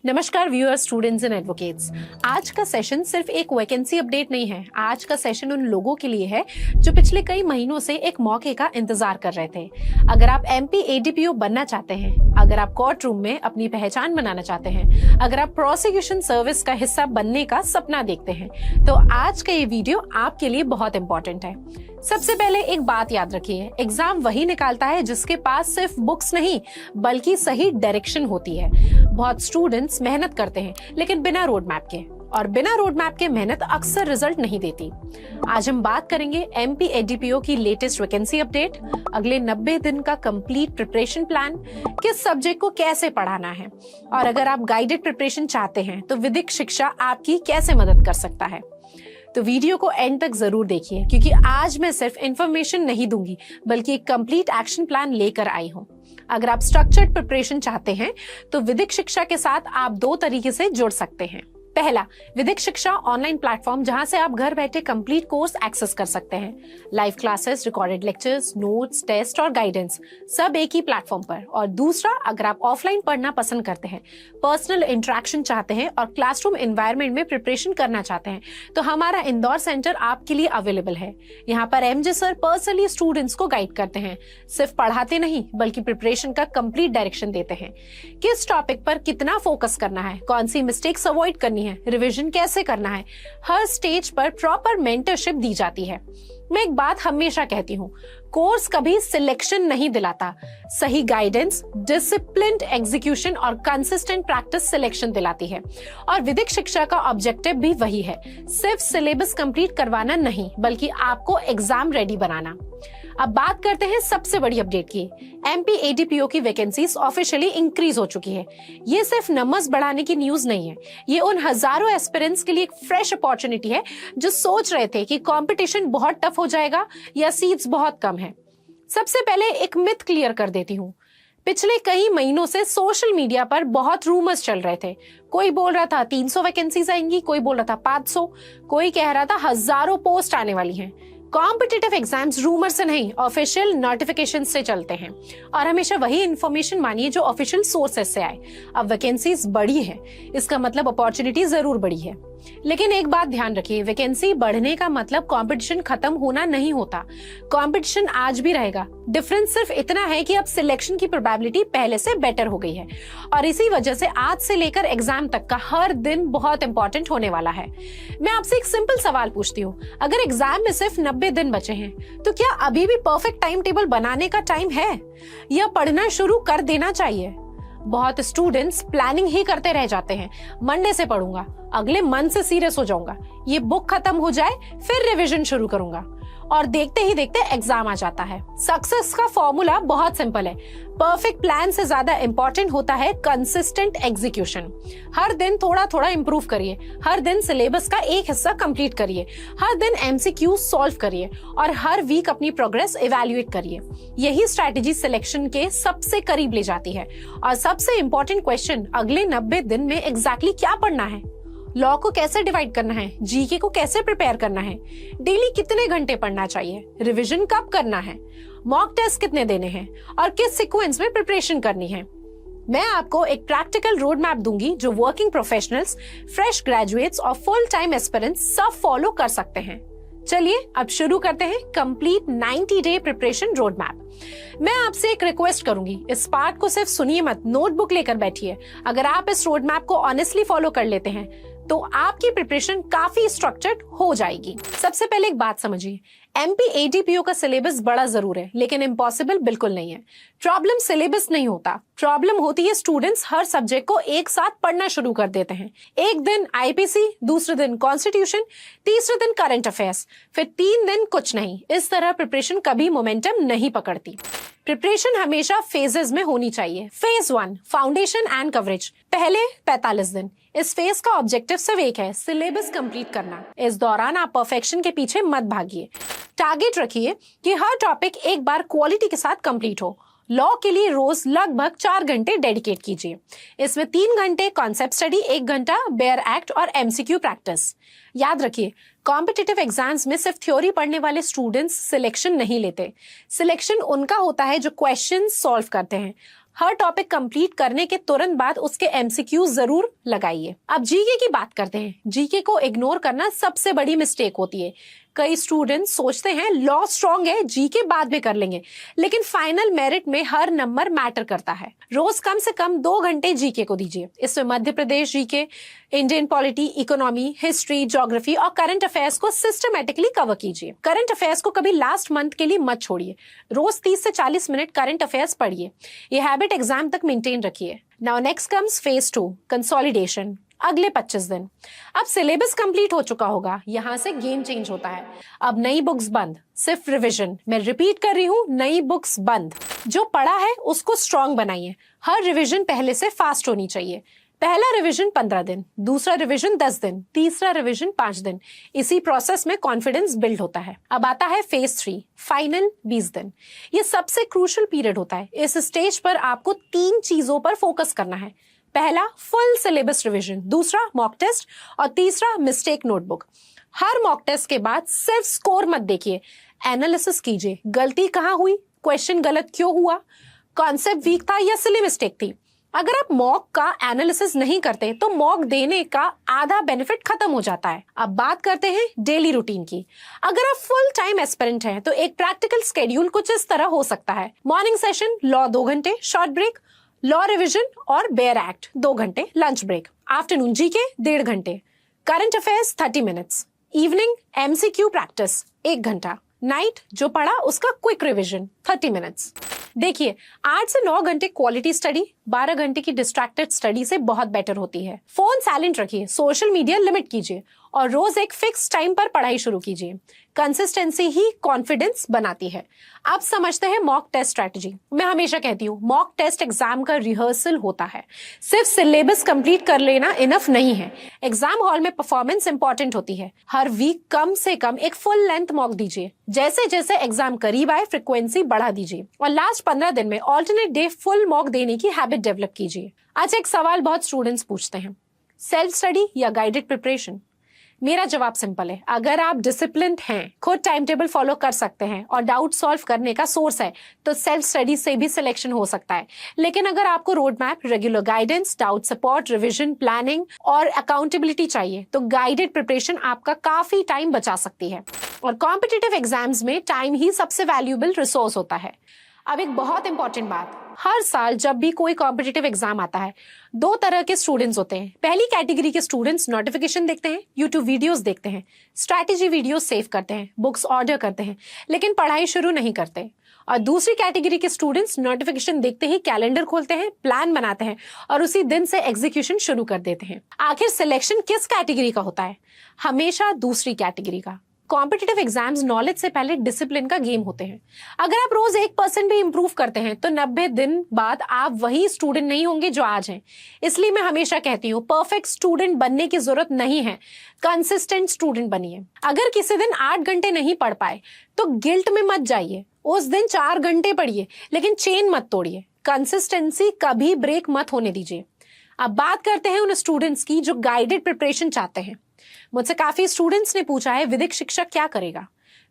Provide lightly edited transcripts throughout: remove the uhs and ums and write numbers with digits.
नमस्कार viewers, students and advocates. आज का सेशन सिर्फ एक वैकेंसी अपडेट नहीं है। आज का सेशन उन लोगों के लिए है जो पिछले कई महीनों से एक मौके का इंतजार कर रहे थे। अगर आप एमपी एडीपीओ बनना चाहते हैं, अगर आप कोर्ट रूम में अपनी पहचान बनाना चाहते हैं, अगर आप प्रोसिक्यूशन सर्विस का हिस्सा बनने का सपना देखते हैं, तो आज का ये वीडियो आपके लिए बहुत इंपॉर्टेंट है। सबसे पहले एक बात याद रखिए, एग्जाम वही निकालता है जिसके पास सिर्फ बुक्स नहीं बल्कि सही डायरेक्शन होती है। बहुत स्टूडेंट्स मेहनत करते हैं लेकिन बिना रोड मैप के, और बिना रोड मैप के मेहनत अक्सर रिजल्ट नहीं देती। आज हम बात करेंगे एमपी एडीपीओ की लेटेस्ट वैकेंसी अपडेट, अगले 90 दिन का कंप्लीट प्रिपरेशन प्लान, किस सब्जेक्ट को कैसे पढ़ाना है, और अगर आप गाइडेड प्रिपरेशन चाहते हैं तो विधिक शिक्षा आपकी कैसे मदद कर सकता है। तो वीडियो को एंड तक जरूर देखिए, क्योंकि आज मैं सिर्फ इंफॉर्मेशन नहीं दूंगी बल्कि एक कंप्लीट एक्शन प्लान लेकर आई हूँ। अगर आप स्ट्रक्चर्ड प्रिपरेशन चाहते हैं तो विधिक शिक्षा के साथ आप दो तरीके से जुड़ सकते हैं। पहला, विधिक शिक्षा ऑनलाइन प्लेटफॉर्म, जहां से आप घर बैठे कंप्लीट कोर्स एक्सेस कर सकते हैं। Live classes, recorded lectures, notes, test और गाइडेंस सब एक ही प्लेटफॉर्म पर। और दूसरा, अगर आप ऑफलाइन पढ़ना पसंद करते हैं, पर्सनल इंटरेक्शन चाहते हैं और क्लासरूम एनवायरनमेंट में प्रिपरेशन करना चाहते हैं, तो हमारा इंदौर सेंटर आपके लिए अवेलेबल है। यहाँ पर एमजे सर पर्सनली स्टूडेंट्स को गाइड करते हैं, सिर्फ पढ़ाते नहीं बल्कि प्रिपरेशन का कंप्लीट डायरेक्शन देते हैं। किस टॉपिक पर कितना फोकस करना है, कौन सी मिस्टेक्स अवॉइड करनी है, रिवीजन कैसे करना है, हर स्टेज पर प्रॉपर मेंटरशिप दी जाती है। मैं एक बात हमेशा कहती हूँ, कोर्स कभी सिलेक्शन नहीं दिलाता, सही गाइडेंस, डिसिप्लिन्ड एग्जीक्यूशन और कंसिस्टेंट प्रैक्टिस सिलेक्शन दिलाती है। और विधिक शिक्षा का ऑब्जेक्टिव भी वही है, सिर्फ सिलेबस कंप्लीट करवाना नहीं बल्कि आपको एग्जाम रेडी बनाना। अब बात करते हैं सबसे बड़ी अपडेट की। एमपी एडीपीओ की वैकेंसीज ऑफिशियली इंक्रीज हो चुकी है। ये सिर्फ नंबर्स बढ़ाने की न्यूज नहीं है, ये उन हजारों एस्पिरेंट्स के लिए एक फ्रेश अपॉर्चुनिटी है जो सोच रहे थे कि कंपटीशन बहुत टफ हो जाएगा या सीट्स बहुत कम है। सबसे पहले एक मिथ क्लियर कर देती हूँ। पिछले कई महीनों से सोशल मीडिया पर बहुत रूमर्स चल रहे थे। कोई बोल रहा था 300 वैकेंसीज आएंगी, कोई बोल रहा था 500, कोई कह रहा था हजारों पोस्ट आने वाली हैं। कॉम्पिटिटिव एग्जाम्स रूमर से नहीं, ऑफिशियल नोटिफिकेशन से चलते हैं, और हमेशा वही इंफॉर्मेशन मानिए जो ऑफिशियल सोर्सेस से आए। अब वैकेंसीज बढ़ी है, इसका मतलब अपॉर्चुनिटी जरूर बढ़ी है। लेकिन एक बात ध्यान रखिए, वैकेंसी बढ़ने का मतलब कंपटीशन खत्म होना नहीं होता। कंपटीशन आज भी रहेगा, डिफरेंस सिर्फ इतना है कि अब सिलेक्शन की प्रोबेबिलिटी पहले से बेटर हो गई है। और इसी वजह से आज से लेकर एग्जाम तक का हर दिन बहुत इंपॉर्टेंट होने वाला है। मैं आपसे एक सिंपल सवाल पूछती हूँ, अगर एग्जाम में सिर्फ 90 दिन बचे हैं, तो क्या अभी भी परफेक्ट टाइम टेबल बनाने का टाइम है, या पढ़ना शुरू कर देना चाहिए? बहुत स्टूडेंट्स प्लानिंग ही करते रह जाते हैं। मंडे से पढ़ूंगा, अगले मंथ से सीरियस हो जाऊंगा, ये बुक खत्म हो जाए फिर रिवीजन शुरू करूंगा, और देखते ही देखते एग्जाम आ जाता है। सक्सेस का फॉर्मूला बहुत सिंपल है, परफेक्ट प्लान से ज्यादा इंपॉर्टेंट होता है कंसिस्टेंट एग्जीक्यूशन। हर दिन थोड़ा थोड़ा इंप्रूव करिए, हर दिन सिलेबस का एक हिस्सा कंप्लीट करिए, हर दिन एमसीक्यू सॉल्व करिए, और हर वीक अपनी प्रोग्रेस इवैल्यूएट करिए। यही स्ट्रैटेजी सिलेक्शन के सबसे करीब ले जाती है। और सबसे इंपॉर्टेंट क्वेश्चन, अगले 90 दिन में एग्जैक्टली क्या पढ़ना है, लॉ को कैसे डिवाइड करना है, जीके को कैसे प्रिपेयर करना है, डेली कितने घंटे पढ़ना चाहिए, रिवीजन कब करना है, मॉक टेस्ट कितने देने हैं, और किस सीक्वेंस में प्रिपरेशन करनी है। मैं आपको एक प्रैक्टिकल रोड मैप दूंगी जो वर्किंग प्रोफेशनल्स, फ्रेश ग्रेजुएट्स और फुल टाइम एस्पिरेंट्स सब फॉलो कर सकते हैं। चलिए अब शुरू करते हैं complete 90 day preparation road map. मैं आपसे एक रिक्वेस्ट करूंगी, इस पार्ट को सिर्फ सुनिए मत, नोटबुक लेकर बैठिए। अगर आप इस रोड मैप को ऑनेस्टली फॉलो कर लेते हैं तो आपकी प्रिपरेशन काफी स्ट्रक्चर्ड हो जाएगी। सबसे पहले एक बात समझिए, एमपी एडीपीओ का सिलेबस बड़ा जरूर है लेकिन इम्पॉसिबल बिल्कुल नहीं है। प्रॉब्लम सिलेबस नहीं होता, प्रॉब्लम होती है स्टूडेंट्स हर सब्जेक्ट को एक साथ पढ़ना शुरू कर देते हैं। एक दिन आईपीसी, दूसरे दिन कॉन्स्टिट्यूशन, तीसरे दिन करंट अफेयर्स, फिर 3 दिन कुछ नहीं। इस तरह प्रिपरेशन कभी मोमेंटम नहीं पकड़ती। प्रिपरेशन हमेशा फेजेस में होनी चाहिए। फेज 1, फाउंडेशन एंड कवरेज, पहले 45 दिन। इस फेज का ऑब्जेक्टिव सिर्फ एक है, सिलेबस कंप्लीट करना। इस दौरान आप परफेक्शन के पीछे मत भागिए, टारगेट रखिए कि हर टॉपिक एक बार क्वालिटी के साथ कंप्लीट हो। लॉ के लिए रोज लगभग 4 घंटे डेडिकेट कीजिए। इसमें 3 घंटे कॉन्सेप्ट स्टडी, 1 घंटा बेयर एक्ट और एमसीक्यू प्रैक्टिस। याद रखिए, कॉम्पिटिटिव एग्जाम्स में सिर्फ थ्योरी पढ़ने वाले स्टूडेंट्स सिलेक्शन नहीं लेते। सिलेक्शन उनका होता है जो क्वेश्चन सॉल्व करते हैं। हर टॉपिक कंप्लीट करने के तुरंत बाद उसके एमसीक्यू जरूर लगाइए। अब जीके की बात करते हैं। जीके को इग्नोर करना सबसे बड़ी मिस्टेक होती है। कई स्टूडेंट्स सोचते हैं लॉ स्ट्रांग है, जीके बाद में कर लेंगे, लेकिन फाइनल मेरिट में हर नंबर मैटर करता है। रोज कम से कम 2 घंटे जीके को दीजिए। इसमें Madhya Pradesh GK, Indian polity, economy, history, geography और करंट अफेयर्स को सिस्टमेटिकली कवर कीजिए। करंट अफेयर्स को कभी लास्ट मंथ के लिए मत छोड़िए। रोज 30 से 40 मिनट करंट अफेयर्स पढ़िए। ये हैबिट एग्जाम तक मेंटेन रखिए। Now next comes phase 2, consolidation. अगले 25 दिन। अब सिलेबस कंप्लीट हो चुका होगा, यहां से गेम चेंज होता है। अब नई बुक्स बंद, सिर्फ रिवीजन। मैं रिपीट कर रही हूँ, नई बुक्स बंद। जो पढ़ा है उसको स्ट्रॉन्ग बनाइए। हर रिवीजन पहले से फास्ट होनी चाहिए। पहला रिवीजन 15 दिन, दूसरा रिवीजन 10 दिन, तीसरा रिवीजन 5 दिन। इसी प्रोसेस में कॉन्फिडेंस बिल्ड होता है। अब आता है फेज 3, फाइनल 20 दिन। ये सबसे क्रूशियल पीरियड होता है। इस स्टेज पर आपको 3 चीजों पर फोकस करना है। पहला फुल सिलेबस रिवीजन, दूसरा मॉक टेस्ट और तीसरा मिस्टेक नोटबुक। हर मॉक टेस्ट के बाद सिर्फ स्कोर मत देखिए, एनालिसिस कीजिए। गलती कहाँ हुई, क्वेश्चन गलत क्यों हुआ, कॉन्सेप्ट वीक था या सिली मिस्टेक थी। अगर आप मॉक का एनालिसिस नहीं करते तो मॉक देने का आधा बेनिफिट खत्म हो जाता है। अब बात करते हैं डेली रूटीन की। अगर आप फुल टाइम एस्पिरेंट हैं तो एक प्रैक्टिकल स्केड्यूल कुछ इस तरह हो सकता है। मॉर्निंग सेशन लॉ 2 घंटे, शॉर्ट ब्रेक, लॉ रिवीजन और बेयर एक्ट 2 घंटे, लंच ब्रेक। आफ्टरनून जीके 1.5 घंटे, current affairs 30 minutes, evening MCQ practice 1 घंटा, नाइट जो पढ़ा उसका क्विक रिवीजन 30 मिनट्स। देखिए 8 से 9 घंटे क्वालिटी स्टडी 12 घंटे की डिस्ट्रैक्टेड स्टडी से बहुत बेटर होती है। फोन साइलेंट रखिए, सोशल मीडिया लिमिट कीजिए और रोज एक फिक्स टाइम पर पढ़ाई शुरू कीजिए। कंसिस्टेंसी ही कॉन्फिडेंस बनाती है। अब समझते हैं मॉक टेस्ट स्ट्रेटजी। मैं हमेशा कहती हूँ मॉक टेस्ट एग्जाम का रिहर्सल होता है। सिर्फ सिलेबस कंप्लीट कर लेना इनफ नहीं है। एग्जाम हॉल में परफॉर्मेंस इंपॉर्टेंट होती है। हर वीक कम से कम एक फुल लेंथ मॉक दीजिए। जैसे जैसे एग्जाम करीब आए फ्रिक्वेंसी बढ़ा दीजिए और लास्ट 15 दिन में ऑल्टरनेट डे फुल मॉक देने की हैबिट डेवलप कीजिए। अच्छा, एक सवाल बहुत स्टूडेंट्स पूछते हैं, सेल्फ स्टडी या गाइडेड प्रिपरेशन? मेरा जवाब सिंपल है, अगर आप डिसिप्लिन्ड हैं, खुद टाइम टेबल फॉलो कर सकते हैं और डाउट सॉल्व करने का सोर्स है तो सेल्फ स्टडी से भी सिलेक्शन हो सकता है। लेकिन अगर आपको road map, regular guidance, doubt support, revision, planning और अकाउंटेबिलिटी चाहिए तो गाइडेड प्रिपरेशन आपका काफी टाइम बचा सकती है। और कॉम्पिटिटिव एग्जाम्स में टाइम ही सबसे वैल्यूएबल रिसोर्स होता है। अब एक बहुत इंपॉर्टेंट बात, हर साल जब भी कोई कॉम्पिटिटिव एग्जाम आता है 2 तरह के स्टूडेंट्स होते हैं। पहली कैटेगरी के स्टूडेंट्स नोटिफिकेशन देखते हैं, यूट्यूब वीडियोस देखते हैं, स्ट्रैटेजी वीडियोस सेव करते हैं, बुक्स ऑर्डर करते हैं, लेकिन पढ़ाई शुरू नहीं करते। और दूसरी कैटेगरी के स्टूडेंट्स नोटिफिकेशन देखते ही कैलेंडर खोलते हैं, प्लान बनाते हैं और उसी दिन से एग्जीक्यूशन शुरू कर देते हैं। आखिर सिलेक्शन किस कैटेगरी का होता है? हमेशा दूसरी कैटेगरी का। कॉम्पिटिटिव एग्जाम्स नॉलेज से पहले डिसिप्लिन का गेम होते हैं। अगर आप रोज 1% भी इंप्रूव करते हैं तो 90 दिन बाद आप वही स्टूडेंट नहीं होंगे जो आज हैं। इसलिए मैं हमेशा कहती हूँ परफेक्ट स्टूडेंट बनने की जरूरत नहीं है, कंसिस्टेंट स्टूडेंट बनिए। अगर किसी दिन 8 घंटे नहीं पढ़ पाए तो गिल्ट में मत जाइए, उस दिन 4 घंटे पढ़िए, लेकिन चेन मत तोड़िए। कंसिस्टेंसी कभी ब्रेक मत होने दीजिए। अब बात करते हैं उन स्टूडेंट्स की जो गाइडेड प्रिपरेशन चाहते हैं। मुझसे काफी स्टूडेंट्स ने पूछा है विधिक शिक्षक क्या करेगा,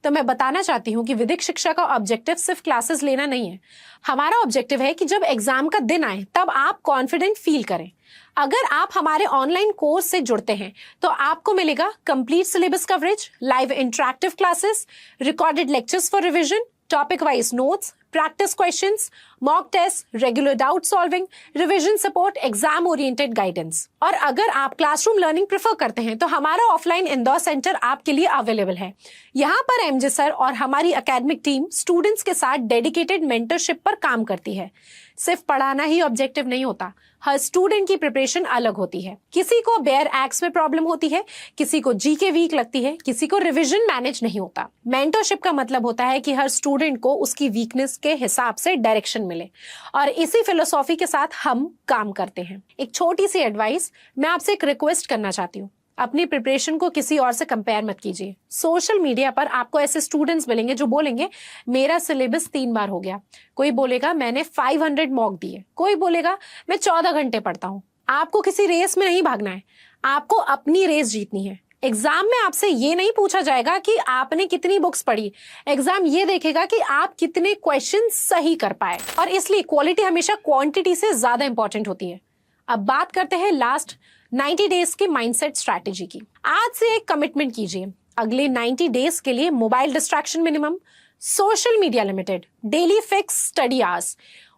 तो मैं बताना चाहती हूँ कि विधिक शिक्षा का ऑब्जेक्टिव सिर्फ क्लासेस लेना नहीं है। हमारा ऑब्जेक्टिव है कि जब एग्जाम का दिन आए तब आप कॉन्फिडेंट फील करें। अगर आप हमारे ऑनलाइन कोर्स से जुड़ते हैं तो आपको मिलेगा complete syllabus coverage, live interactive classes, recorded lectures for revision, topic wise notes, practice questions, mock test, regular doubt solving, revision support, exam oriented guidance. और अगर आप क्लासरूम लर्निंग प्रेफर करते हैं तो हमारा ऑफलाइन इंदौर सेंटर आपके लिए अवेलेबल है। यहाँ पर एमजे सर और हमारी एकेडमिक टीम स्टूडेंट्स के साथ डेडिकेटेड मेंटरशिप पर काम करती है। सिर्फ पढ़ाना ही ऑब्जेक्टिव नहीं होता, हर स्टूडेंट की प्रिपरेशन अलग होती है। किसी को बेयर एक्ट्स में प्रॉब्लम होती है, किसी को जीके वीक लगती है, किसी को रिवीजन मैनेज नहीं होता। मेंटरशिप का मतलब होता है कि हर स्टूडेंट को उसकी वीकनेस के हिसाब से डायरेक्शन मिले और इसी फिलोसॉफी के साथ हम काम करते हैं। एक छोटी सी एडवाइस, मैं आपसे एक रिक्वेस्ट करना चाहती हूँ, अपनी प्रिपरेशन को किसी और से कंपेयर मत कीजिए। सोशल मीडिया पर आपको ऐसे स्टूडेंट्स मिलेंगे जो बोलेंगे मेरा सिलेबस 3 बार हो गया, कोई बोलेगा मैंने 500 मॉक दिए, कोई बोलेगा मैं 14 घंटे पढ़ता हूँ। आपको किसी रेस में नहीं भागना है, आपको अपनी रेस जीतनी है। एग्जाम में आपसे ये नहीं पूछा जाएगा कि आपने कितनी बुक्स पढ़ी। एग्जाम ये देखेगा कि आप कितने क्वेश्चन सही कर पाए, और इसलिए क्वालिटी हमेशा क्वांटिटी से ज्यादा इंपॉर्टेंट होती है। अब बात करते हैं लास्ट 90 डेज की माइंडसेट स्ट्रैटेजी की। आज से एक कमिटमेंट कीजिए, अगले 90 डेज के लिए mobile distraction minimum, social media limited, daily fix study hours,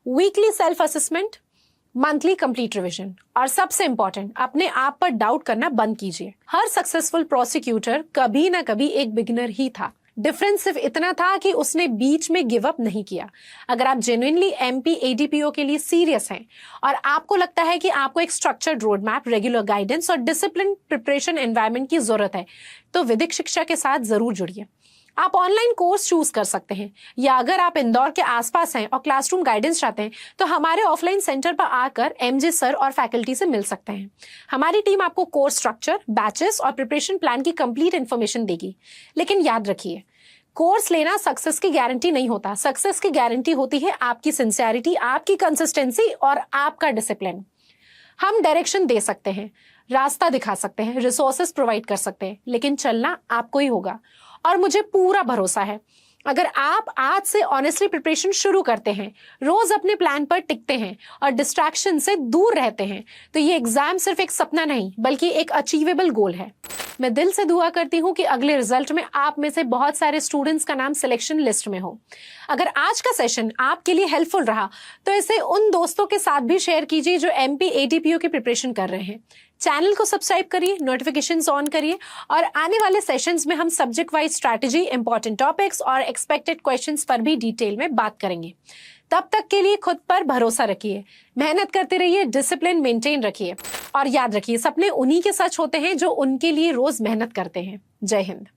weekly self assessment, monthly complete revision, और सबसे इंपॉर्टेंट, अपने आप पर डाउट करना बंद कीजिए। हर सक्सेसफुल प्रोसिक्यूटर कभी ना कभी एक बिगिनर ही था। डिफरेंस सिर्फ इतना था कि उसने बीच में गिव अप नहीं किया। अगर आप जेन्युइनली एमपी एडीपीओ के लिए सीरियस हैं और आपको लगता है कि आपको एक structured road map, regular guidance और डिसिप्लिन प्रिपरेशन एनवायरनमेंट की जरूरत है, तो विधिक शिक्षा के साथ जरूर जुड़िए। आप ऑनलाइन कोर्स चूज कर सकते हैं, या अगर आप इंदौर के आसपास हैं और क्लासरूम गाइडेंस चाहते हैं तो हमारे ऑफलाइन सेंटर पर आकर एमजे सर और फैकल्टी से मिल सकते हैं। हमारी टीम आपको कोर्स स्ट्रक्चर, बैचेस और प्रिपरेशन प्लान की कंप्लीट इन्फॉर्मेशन देगी। लेकिन याद रखिए, कोर्स लेना सक्सेस की गारंटी नहीं होता। सक्सेस की गारंटी होती है आपकी सिंसियरिटी, आपकी कंसिस्टेंसी और आपका डिसिप्लिन। हम डायरेक्शन दे सकते हैं, रास्ता दिखा सकते हैं, रिसोर्सेस प्रोवाइड कर सकते हैं, लेकिन चलना आपको ही होगा। और मुझे पूरा भरोसा है, अगर आप आज से ऑनेस्टली प्रिपरेशन शुरू करते हैं, रोज अपने प्लान पर टिकते हैं और डिस्ट्रैक्शन से दूर रहते हैं, तो ये एग्जाम सिर्फ एक सपना नहीं बल्कि एक अचीवेबल गोल है। मैं दिल से दुआ करती हूँ कि अगले रिजल्ट में आप में से बहुत सारे स्टूडेंट्स का नाम सिलेक्शन लिस्ट में हो। अगर आज का सेशन आपके लिए हेल्पफुल रहा तो इसे उन दोस्तों के साथ भी शेयर कीजिए जो एमपी एडीपीओ की प्रिपरेशन कर रहे हैं। चैनल को सब्सक्राइब करिए, नोटिफिकेशंस ऑन करिए, और आने वाले सेशंस में हम subject wise strategy, important topics और एक्सपेक्टेड क्वेश्चंस पर भी डिटेल में बात करेंगे। तब तक के लिए खुद पर भरोसा रखिए, मेहनत करते रहिए, डिसिप्लिन मेंटेन रखिए, और याद रखिए, सपने उन्हीं के सच होते हैं जो उनके लिए रोज मेहनत करते हैं। जय हिंद।